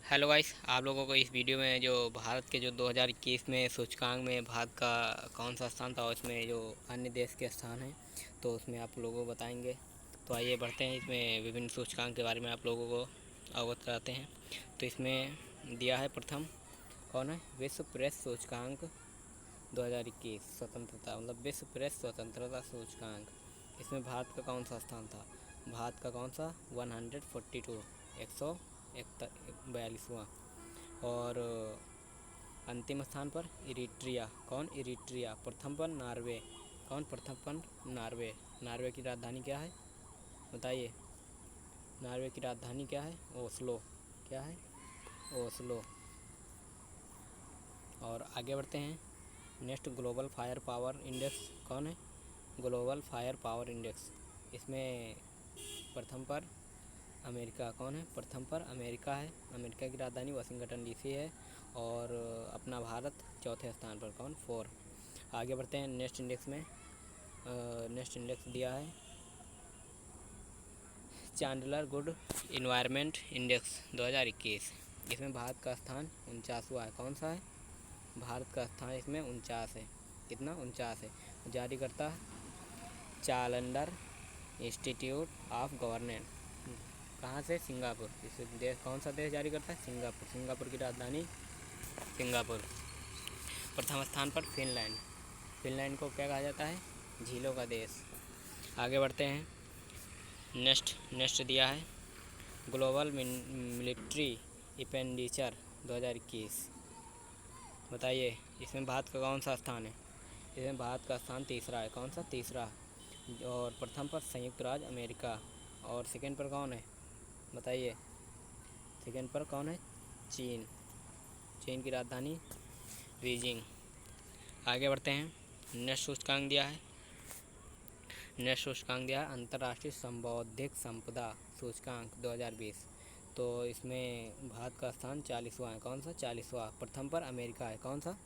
Hello guys, आप लोगों को इस वीडियो में जो भारत के जो 2021 में सूचकांक में भारत का कौन सा स्थान था और इसमें जो अन्य देश के स्थान हैं तो उसमें आप लोगों को बताएंगे। तो आइए बढ़ते हैं, इसमें विभिन्न सूचकांक के बारे में आप लोगों को अवगत कराते हैं। तो इसमें दिया है प्रथम कौन है, विश्व प्रेस सूचकांक 2021 स्वतंत्रता, मतलब विश्व प्रेस स्वतंत्रता सूचकांक। इसमें भारत का कौन सा स्थान था, भारत का कौन सा 142 142वां। और अंतिम स्थान पर इरिट्रिया, कौन इरिट्रिया। प्रथम पर नॉर्वे, कौन प्रथम पर नॉर्वे। नॉर्वे की राजधानी क्या है बताइए, नॉर्वे की राजधानी क्या है, ओस्लो। क्या है, ओस्लो। और आगे बढ़ते हैं, next global fire power index कौन है, ग्लोबल फायर पावर इंडेक्स। इसमें प्रथम पर अमेरिका, कौन है प्रथम पर अमेरिका है, अमेरिका की राजधानी वाशिंगटन डीसी है। और अपना भारत चौथे स्थान पर, कौन 4। आगे बढ़ते हैं नेक्स्ट इंडेक्स में, नेक्स्ट इंडेक्स दिया है चांडलर गुड इन्वायरमेंट इंडेक्स 2021। इसमें भारत का स्थान 49वां है, कौन सा है, भारत का स्थान इसमें 49 है। कितना, 49 है। जारी करता चांडलर इंस्टीट्यूट ऑफ गवर्नेंस, कहाँ से, सिंगापुर। इस देश, कौन सा देश जारी करता है, सिंगापुर। सिंगापुर की राजधानी सिंगापुर। प्रथम स्थान पर फिनलैंड, फिनलैंड को क्या कहा जाता है, झीलों का देश। आगे बढ़ते हैं, नेक्स्ट दिया है ग्लोबल मिलिट्री एक्सपेंडिचर 2021। बताइए इसमें भारत का कौन सा स्थान है, इसमें भारत का स्थान तीसरा है, कौन सा, तीसरा। और प्रथम पर संयुक्त राज्य अमेरिका, और सेकंड पर कौन है बताइए, सेकंड पर कौन है, चीन। चीन की राजधानी बीजिंग। आगे बढ़ते हैं, नेक्स्ट सूचकांक दिया है, नेक्स्ट सूचकांक दिया है अंतर्राष्ट्रीय संबौद्धिक संपदा सूचकांक 2020। तो इसमें भारत का स्थान 40वां है, कौन सा, 40वां। प्रथम पर अमेरिका है, कौन सा,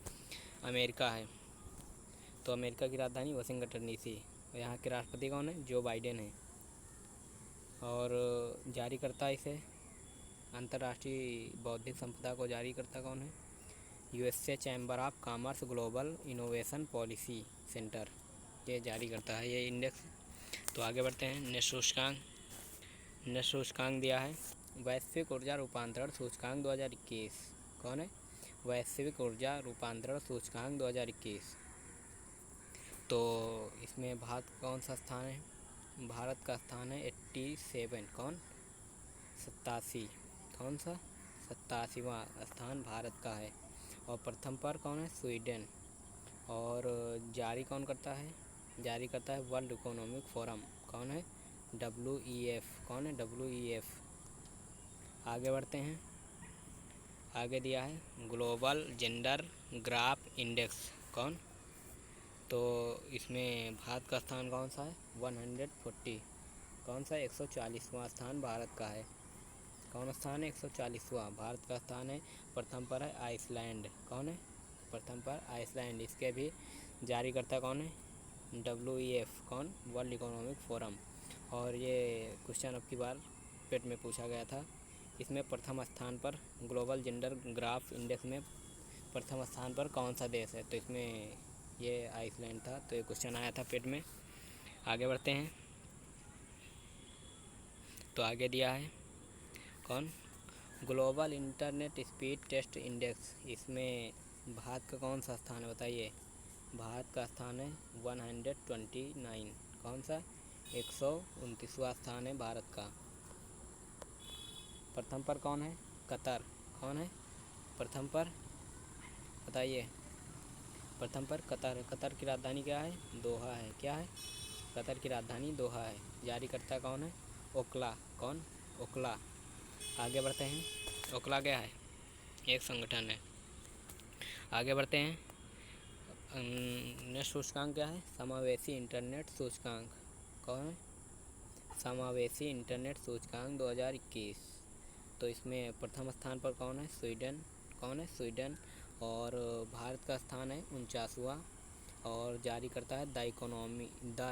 अमेरिका है। तो अमेरिका की राजधानी वाशिंगटन डीसी। यहाँ के राष्ट्रपति कौन है, जो बाइडेन है। और जारी करता है इसे, अंतर्राष्ट्रीय बौद्धिक संपदा को जारी करता कौन है, USA chamber of commerce global innovation policy centre, ये जारी करता है ये इंडेक्स। तो आगे बढ़ते हैं, नेक्स्ट सूचकांक, नेक्स्ट सूचकांक दिया है वैश्विक ऊर्जा रूपांतरण सूचकांक 2021। कौन है, वैश्विक ऊर्जा रूपांतरण सूचकांक 2021। तो इसमें भारत कौन सा स्थान है, भारत का स्थान है 87, कौन, 87, कौन सा, 87वां स्थान भारत का है। और प्रथम पर कौन है, स्वीडन। और जारी कौन करता है, जारी करता है वर्ल्ड इकोनॉमिक फोरम, कौन है, WEF, कौन है, WEF। आगे बढ़ते हैं, आगे दिया है ग्लोबल जेंडर ग्राफ इंडेक्स, कौन। तो इसमें भारत का स्थान कौन सा है, 140, कौन सा, 140वां स्थान भारत का है। कौन स्थान है, 140वां भारत का स्थान है। प्रथम पर है आइसलैंड, कौन है, प्रथम पर आइसलैंड। इसके भी जारी करता कौन है, WEF, कौन, वर्ल्ड इकोनॉमिक फोरम। और ये क्वेश्चन अब की बार पेट में पूछा गया था। इसमें प्रथम स्थान पर ग्लोबल जेंडर ग्राफ इंडेक्स में प्रथम स्थान पर कौन सा देश है, तो इसमें ये आइसलैंड था। तो ये क्वेश्चन आया था पेट में। आगे बढ़ते हैं, तो आगे दिया है कौन, global internet speed test index. इसमें भारत का कौन सा स्थान है बताइए, भारत का स्थान है 129, कौन सा, 129वां स्थान है भारत का। प्रथम पर कौन है, कतर, कौन है प्रथम पर बताइए, प्रथम पर कतर है। कतर की राजधानी क्या है, दोहा है। क्या है, कतर की राजधानी दोहा है। जारी करता कौन है, ओकला, कौन, ओकला। आगे बढ़ते हैं, ओकला क्या है, एक संगठन है। आगे बढ़ते हैं, नेक्स्ट सूचकांक क्या है, समावेशी इंटरनेट सूचकांक, कौन है, समावेशी इंटरनेट सूचकांक 2021। तो इसमें प्रथम स्थान पर कौन है, स्वीडन, कौन है, स्वीडन। और भारत का स्थान है 49वां। और जारी करता है द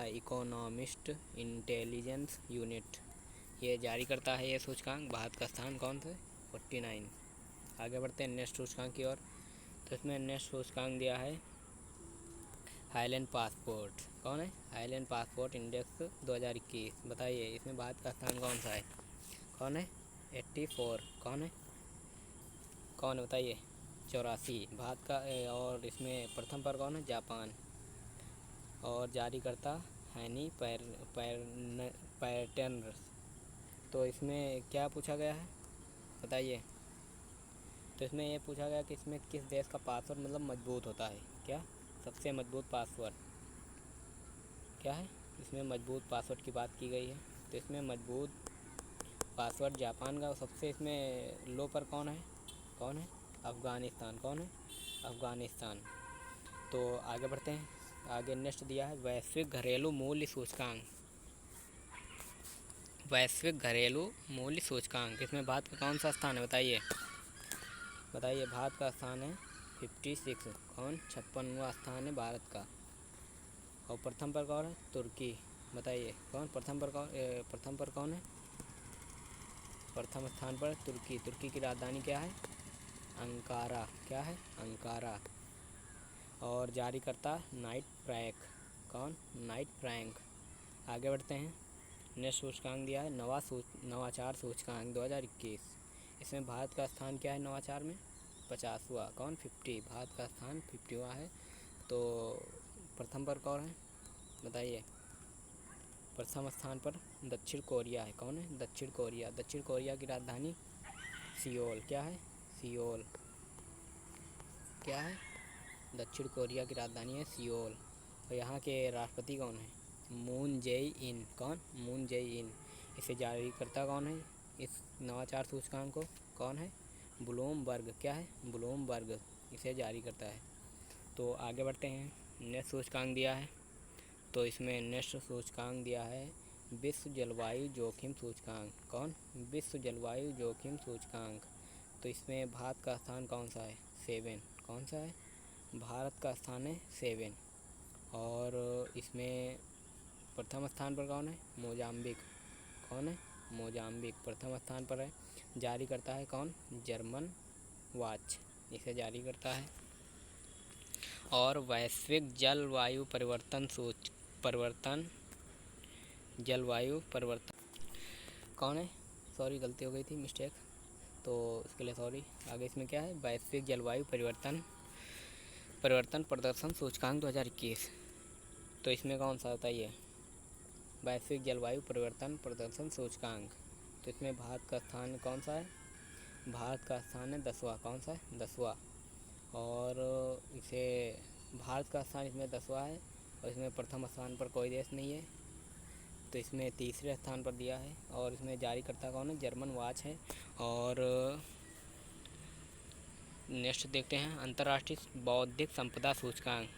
इकोनॉमिस्ट इंटेलिजेंस यूनिट, ये जारी करता है ये सूचकांक। भारत का स्थान कौन सा, 49। आगे बढ़ते हैं नेक्स्ट सूचकांक की ओर। तो इसमें नेक्स्ट सूचकांक दिया है हाईलैंड पासपोर्ट। कौन है? Highland passport index 2021। बताइए इसमें भारत का स्थान कौन सा है? कौन है? 84। कौन है? कौन है बताइए? 84 भारत का। और इसमें प्रथम पर कौन है? जापान। और जारीकर्ता हैनी पैटर्न। तो इसमें क्या पूछा गया है बताइए? तो इसमें ये पूछा गया कि इसमें किस देश का पासवर्ड मतलब मजबूत होता है। क्या सबसे मजबूत पासवर्ड क्या है? इसमें मजबूत पासवर्ड की बात की गई है। तो इसमें मजबूत पासवर्ड जापान का। सबसे इसमें लो पर कौन है? कौन है? अफ़गानिस्तान। कौन है? अफ़गानिस्तान। तो आगे बढ़ते हैं। आगे नेक्स्ट दिया है वैश्विक घरेलू मूल्य सूचकांक। वैश्विक घरेलू मूल्य सूचकांक, इसमें भारत का कौन सा स्थान है बताइए? बताइए भारत का स्थान है 56। कौन? 56वां स्थान है भारत का। और प्रथम पर कौन है? तुर्की। बताइए कौन प्रथम पर? प्रथम पर कौन है? प्रथम स्थान पर तुर्की। तुर्की की राजधानी क्या है? अंकारा। क्या है? अंकारा। और जारीकर्ता नाइट फ्रैंक। कौन? Knight Frank. आगे बढ़ते हैं। नेक्स्ट सूचकांक दिया है नवाचार सूचकांक 2021। इसमें भारत का स्थान क्या है नवाचार में? 50वां। कौन? 50। भारत का स्थान 50वां है। तो प्रथम पर कौन है बताइए? प्रथम स्थान पर दक्षिण कोरिया है। कौन है? दक्षिण कोरिया। दक्षिण कोरिया की राजधानी सियोल। क्या है? सियोल। क्या है? दक्षिण कोरिया की राजधानी है सियोल। और यहाँ के राष्ट्रपति कौन है? मून जेई इन। कौन? मून जेई इन। इसे जारी करता कौन है इस नवाचार सूचकांक को? कौन है? ब्लूमबर्ग। क्या है? ब्लूमबर्ग इसे जारी करता है। तो आगे बढ़ते हैं। नेक्स्ट सूचकांक दिया है। तो इसमें नेक्स्ट सूचकांक दिया है विश्व जलवायु जोखिम सूचकांक। कौन? विश्व जलवायु जोखिम सूचकांक। तो इसमें भारत का स्थान कौन सा है? 7। कौन सा है? भारत का स्थान है 7। और इसमें प्रथम स्थान पर कौन है? मोजाम्बिक। कौन है? मोजाम्बिक प्रथम स्थान पर है। जारी करता है कौन? जर्मन वॉच इसे जारी करता है। और वैश्विक जलवायु जलवायु परिवर्तन कौन है? सॉरी गलती हो गई थी, मिस्टेक, तो इसके लिए सॉरी। आगे इसमें क्या है? वैश्विक जलवायु परिवर्तन प्रदर्शन सूचकांक 2021। तो इसमें कौन सा बताइए? वैश्विक जलवायु परिवर्तन प्रदर्शन सूचकांक। तो इसमें भारत का स्थान कौन सा है? भारत का स्थान है 10वां। कौन सा है? 10वां। और इसे भारत का स्थान इसमें 10वां है। और इसमें प्रथम स्थान पर कोई देश नहीं है। तो इसमें तीसरे स्थान पर दिया है। और इसमें जारी करता कौन है? जर्मन वॉच है। और नेक्स्ट देखते हैं अंतर्राष्ट्रीय बौद्धिक संपदा सूचकांक।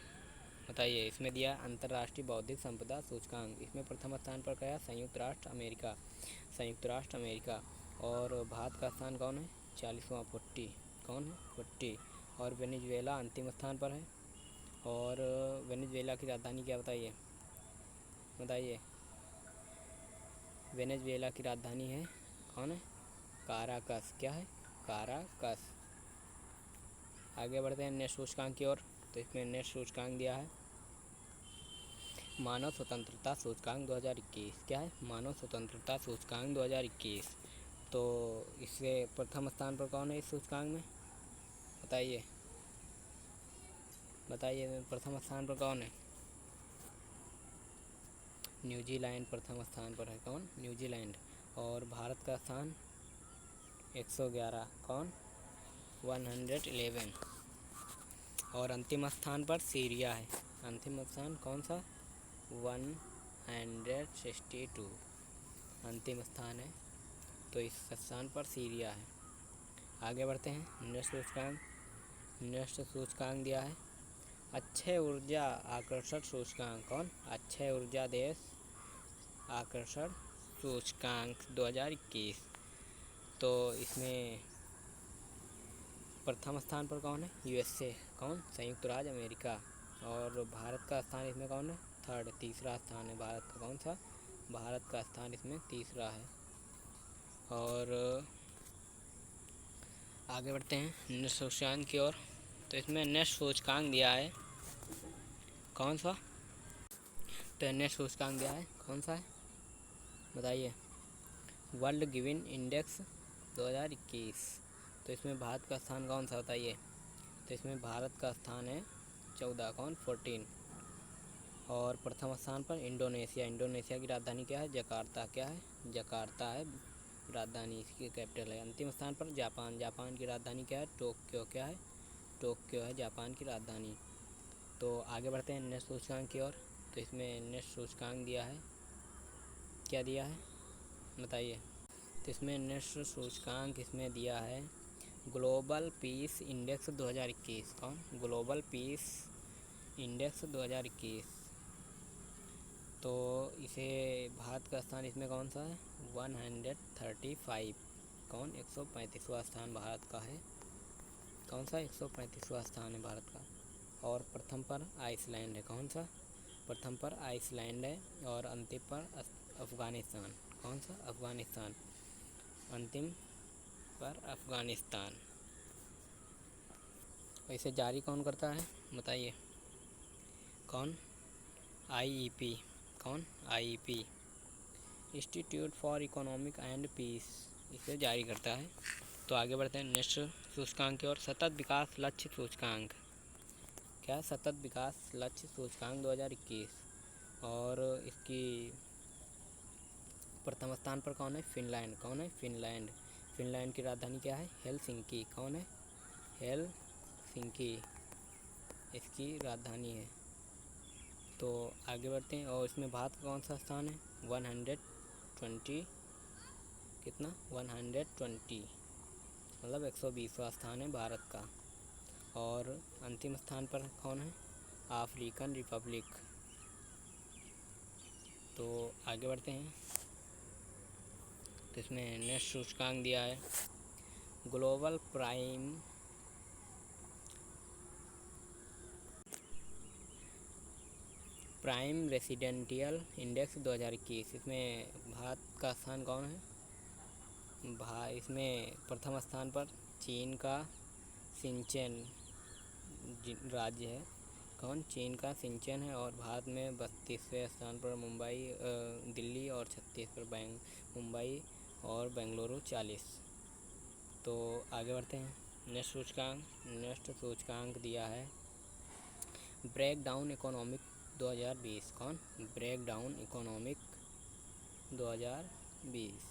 बताइए इसमें दिया अंतर्राष्ट्रीय बौद्धिक संपदा सूचकांक। इसमें प्रथम स्थान पर गया संयुक्त राष्ट्र अमेरिका। संयुक्त राष्ट्र अमेरिका। और भारत का स्थान कौन है? 40वां। 40। कौन है? 40। और वेनेजुएला अंतिम स्थान पर है। और वेनेजुएला की राजधानी क्या बताइए? बताइए वेनेजुएला की राजधानी है कौन है? काराकस। क्या है? काराकस। आगे बढ़ते हैं नेक्स्ट सूचकांक की ओर। तो इसमें नेक्स्ट सूचकांक दिया है मानव स्वतंत्रता सूचकांक 2021। क्या है? मानव स्वतंत्रता सूचकांक 2021। तो इससे प्रथम स्थान पर कौन है इस सूचकांक में? बताइए बताइए प्रथम स्थान पर कौन है? न्यूजीलैंड प्रथम स्थान पर है। कौन? न्यूजीलैंड। और भारत का स्थान 111। कौन? 111। और अंतिम स्थान पर सीरिया है। अंतिम स्थान कौन सा? 162 अंतिम स्थान है। तो इस स्थान पर सीरिया है। आगे बढ़ते हैं नेक्स्ट सूचकांक दिया है अक्षय ऊर्जा आकर्षण सूचकांक। कौन? अक्षय ऊर्जा देश आकर्षण सूचकांक 2021। तो इसमें प्रथम स्थान पर कौन है? यूएसए। कौन? संयुक्त राज्य अमेरिका। और भारत का स्थान इसमें कौन है? 3rd। तीसरा स्थान है भारत का। कौन सा? भारत का स्थान इसमें तीसरा है। और आगे बढ़ते हैं नेक्स्ट सूचकांक की ओर। तो इसमें नेक्स्ट सूचकांक दिया है कौन सा? तो नेक्स्ट सूचकांक दिया है कौन सा है बताइए? World giving index 2021। तो इसमें भारत का स्थान कौन सा बताइए? तो इसमें भारत का स्थान है 14 14। और प्रथम स्थान पर इंडोनेशिया। इंडोनेशिया की राजधानी क्या है? जकार्ता। क्या है? जकार्ता है राजधानी, इसकी कैपिटल है। अंतिम स्थान पर जापान। जापान की राजधानी क्या है? टोक्यो। क्या है? टोक्यो है जापान की राजधानी। तो आगे बढ़ते हैं नेक्स्ट सूचकांक की ओर। तो इसमें नेक्स्ट सूचकांक दिया है, क्या दिया है बताइए? तो इसमें नेक्स्ट सूचकांक इसमें दिया है ग्लोबल पीस इंडेक्स 2021। कौन? Global peace index 2021। तो इसे भारत का स्थान इसमें कौन सा है? 135। कौन? 135वां स्थान भारत का है। कौन सा? 135वां स्थान है भारत का। और प्रथम पर आइसलैंड है। कौन सा? प्रथम पर आइसलैंड है और अंतिम पर अफ़गानिस्तान। कौन सा? अफ़गानिस्तान। अंतिम पर अफ़गानिस्तान। इसे जारी कौन करता है बताइए? कौन? IEP। कौन? IEP institute for economic and peace इसे जारी करता है। तो आगे बढ़ते हैं नेक्स्ट सूचकांक की ओर। सतत विकास लक्ष्य सूचकांक। क्या? सतत विकास लक्ष्य सूचकांक 2021। और इसकी प्रथम स्थान पर कौन है? फिनलैंड। कौन है? फिनलैंड। फिनलैंड की राजधानी क्या है? हेलसिंकी। कौन है? हेलसिंकी इसकी राजधानी है। तो आगे बढ़ते हैं। और इसमें भारत का कौन सा स्थान है? 120। कितना? 120 मतलब 120वां स्थान है भारत का। और अंतिम स्थान पर कौन है? African Republic. तो आगे बढ़ते हैं। तो इसमें नेक्स्ट सूचकांक दिया है ग्लोबल प्राइम रेसिडेंटियल इंडेक्स 2021। इसमें भारत का स्थान कौन है? इसमें प्रथम स्थान पर चीन का सिंचेन राज्य है। कौन? चीन का सिंचेन है। और भारत में 32वें स्थान पर दिल्ली और 36 पर मुंबई और बेंगलुरु 40। तो आगे बढ़ते हैं नेक्स्ट सूचकांक दिया है ब्रेक डाउन इकोनॉमिक 2020। कौन? Break down economic 2020।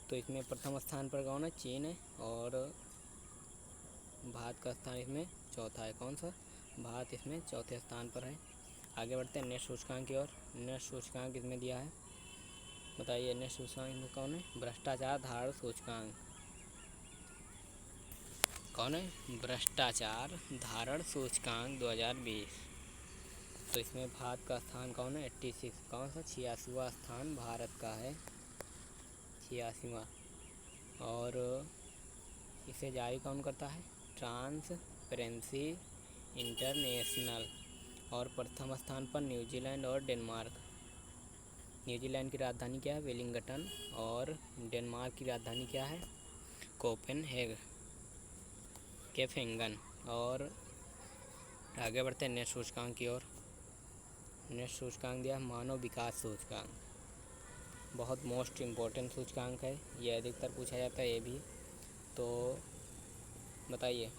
तो इसमें प्रथम स्थान पर कौन है? चीन है। और भारत का स्थान इसमें चौथा है। कौन सा? भारत इसमें चौथे स्थान पर है। आगे बढ़ते हैं नेक्स्ट सूचकांक की ओर। नेक्स्ट सूचकांक इसमें दिया है बताइए? नेक्स्ट सूचकांक में कौन है? भ्रष्टाचार धारण सूचकांक। कौन है? भ्रष्टाचार धारण सूचकांक 2020। तो इसमें भारत का स्थान कौन है? 86। कौन सा? 86वां स्थान भारत का है, 86वां। और इसे जारी कौन करता है? Transparency international. और प्रथम स्थान पर न्यूजीलैंड और डेनमार्क। न्यूजीलैंड की राजधानी क्या है? वेलिंगटन। और डेनमार्क की राजधानी क्या है? केफेंगन। और आगे बढ़ते हैं नेक्स्ट सूचकांक की ओर। नेक्स्ट सूचकांक दिया है मानव विकास सूचकांक। बहुत मोस्ट इम्पोर्टेंट सूचकांक है, ये अधिकतर पूछा जाता है ये भी। तो बताइए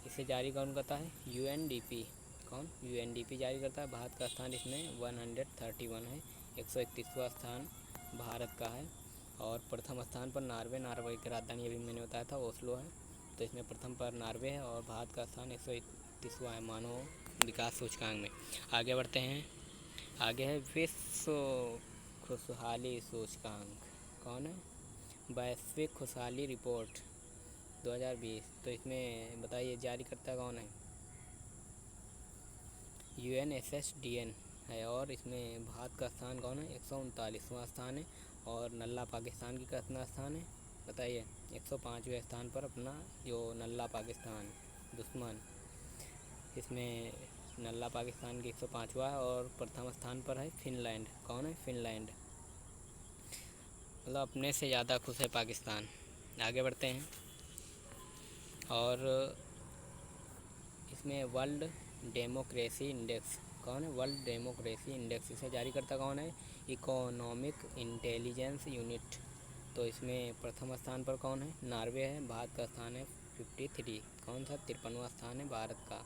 इसे जारी कौन करता है? UNDP। कौन? UNDP जारी करता है। भारत का स्थान इसमें 131 है, 131वां स्थान भारत का है। और प्रथम स्थान पर नार्वे की राजधानी अभी मैंने बताया था ओस्लो है। तो इसमें प्रथम पर नार्वे है और भारत का स्थान 131वां है मानव विकास सूचकांक में। आगे बढ़ते हैं। आगे है विश्व खुशहाली सूचकांक। कौन है? वैश्विक खुशहाली रिपोर्ट 2020। तो इसमें बताइए जारी करता कौन है? UNSSDN है। और इसमें भारत का स्थान कौन है? 139वां स्थान है। और नल्ला पाकिस्तान की कितना स्थान है बताइए? 105वें स्थान पर अपना जो नल्ला पाकिस्तान दुश्मन, इसमें नल्ला पाकिस्तान की 105वां है। और प्रथम स्थान पर है फिनलैंड। कौन है? फिनलैंड। मतलब अपने से ज़्यादा खुश है पाकिस्तान। आगे बढ़ते हैं। और इसमें वर्ल्ड डेमोक्रेसी इंडेक्स कौन है? वर्ल्ड डेमोक्रेसी इंडेक्स इसे जारी करता कौन है? Economic intelligence unit. तो इसमें प्रथम स्थान पर कौन है? नॉर्वे है। भारत का स्थान है 53। कौन सा? 53वां स्थान है भारत का।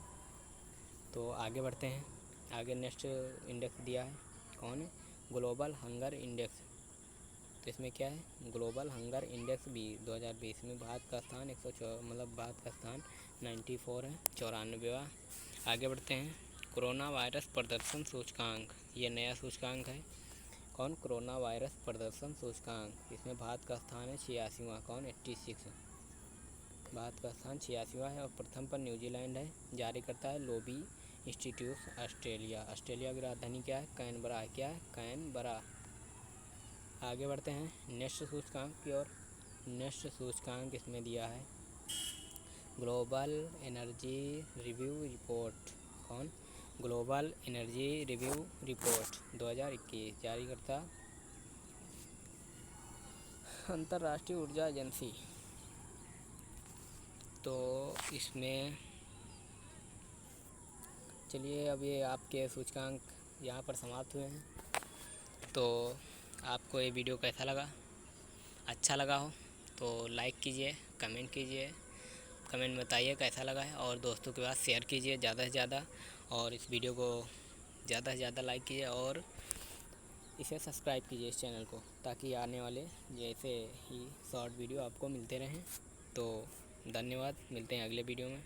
तो आगे बढ़ते हैं। आगे नेक्स्ट इंडेक्स दिया है, कौन है? Global hunger index. तो इसमें क्या है? ग्लोबल हंगर इंडेक्स 2020 में भारत का स्थान 104, मतलब भारत का स्थान 94 है, 94वां। आगे बढ़ते हैं। कोरोना वायरस प्रदर्शन सूचकांक, ये नया सूचकांक है। कौन? कोरोना वायरस प्रदर्शन सूचकांक। इसमें भारत का स्थान है 86वां। कौन? 86। भारत का स्थान 86वां है और प्रथम पर न्यूजीलैंड है। जारी करता है लोबी इंस्टीट्यूट ऑस्ट्रेलिया। ऑस्ट्रेलिया की राजधानी क्या है? कैनबरा है। क्या है? कैनबरा। आगे बढ़ते हैं नेक्स्ट सूचकांक की ओर। नेक्स्ट सूचकांक इसमें दिया है ग्लोबल एनर्जी रिव्यू रिपोर्ट। कौन? Global energy review report 2021। जारी करता अंतर्राष्ट्रीय ऊर्जा एजेंसी। तो इसमें चलिए, अब ये आपके सूचकांक यहाँ पर समाप्त हुए हैं। तो आपको ये वीडियो कैसा लगा? अच्छा लगा हो तो लाइक कीजिए, कमेंट कीजिए, कमेंट में बताइए कैसा लगा है, और दोस्तों के पास शेयर कीजिए ज़्यादा से ज़्यादा, और इस वीडियो को ज़्यादा से ज़्यादा लाइक कीजिए और इसे सब्सक्राइब कीजिए इस चैनल को, ताकि आने वाले जैसे ही शॉर्ट वीडियो आपको मिलते रहें। तो धन्यवाद, मिलते हैं अगले वीडियो में।